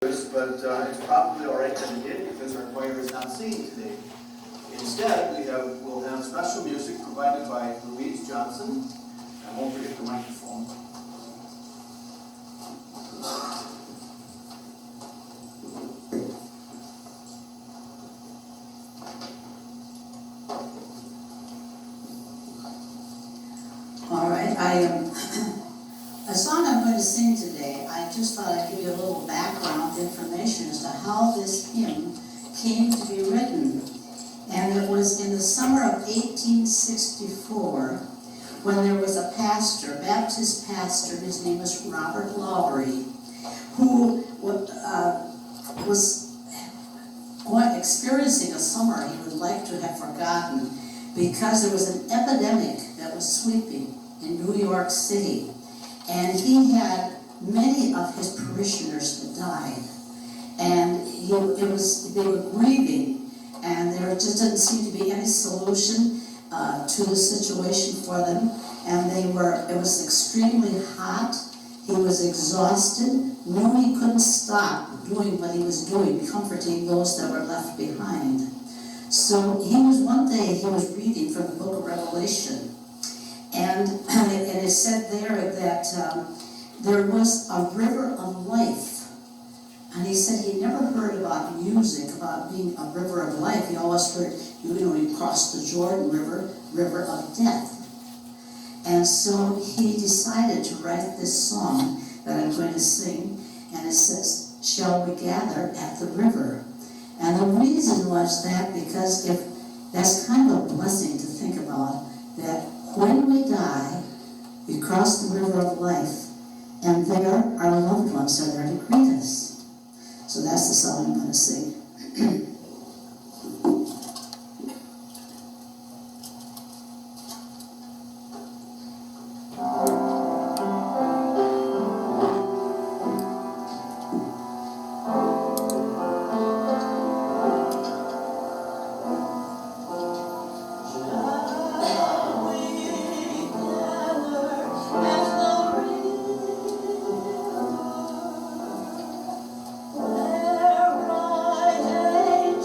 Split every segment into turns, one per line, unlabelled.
But it's probably all right that we did because our choir is not singing today. Instead, we'll have special music provided by Louise Johnson. I won't forget the microphone.
All right, a song I'm going to sing today, I just thought I'd give you a little background information as to how this hymn came to be written. And it was in the summer of 1864 when there was a pastor, Baptist pastor, his name was Robert Lawry, who was experiencing a summer he would like to have forgotten because there was an epidemic that was sweeping in New York City. And he had many of his parishioners that died. And they were grieving, and there just didn't seem to be any solution to the situation for them. And it was extremely hot. He was exhausted, knew he couldn't stop doing what he was doing, comforting those that were left behind. So one day he was reading from the book of Revelation. And it said there that there was a river of life. And he said he never heard about music, about being a river of life. He always heard, you cross the Jordan River, river of death. And so he decided to write this song that I'm going to sing. And it says, "Shall we gather at the river?" And the reason was that because that's kind of a blessing to think about, that when we die, we cross the river of life, and there our loved ones are there to greet us. So that's the song I'm going to sing. There rise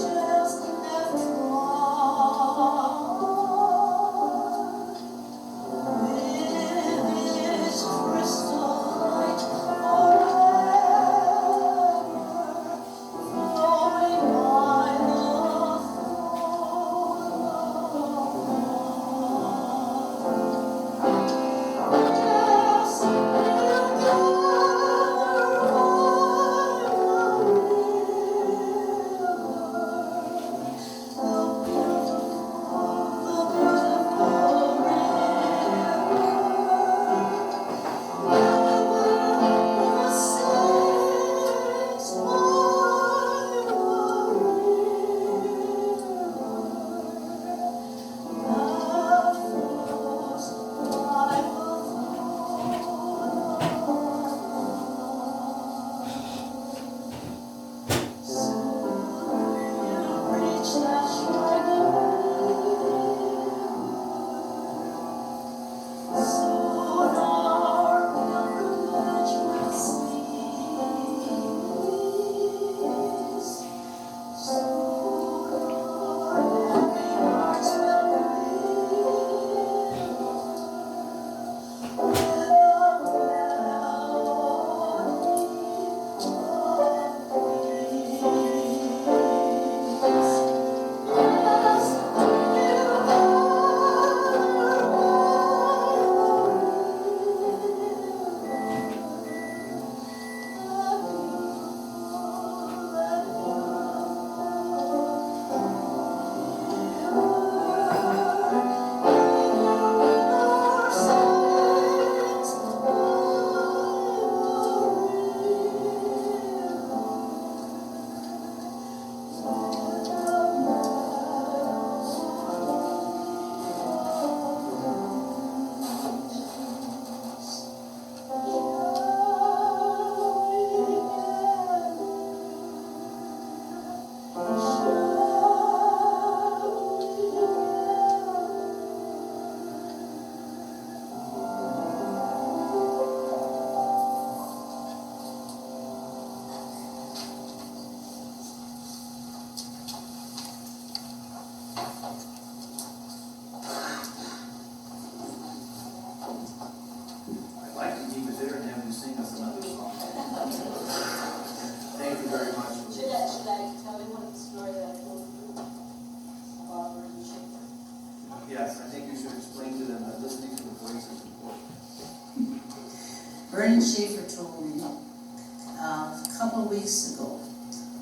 Vernon Schaefer told me a couple of weeks ago,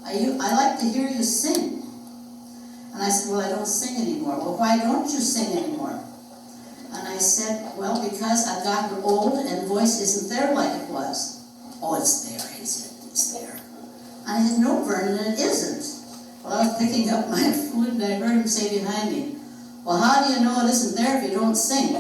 I like to hear you sing. And I said, well, I don't sing anymore. Well, why don't you sing anymore? And I said, well, because I've gotten old and the voice isn't there like it was. Oh, it's there, he said, it's there. And I said, no, Vernon, it isn't. Well, I was picking up my food and I heard him say behind me, well, how do you know it isn't there if you don't sing?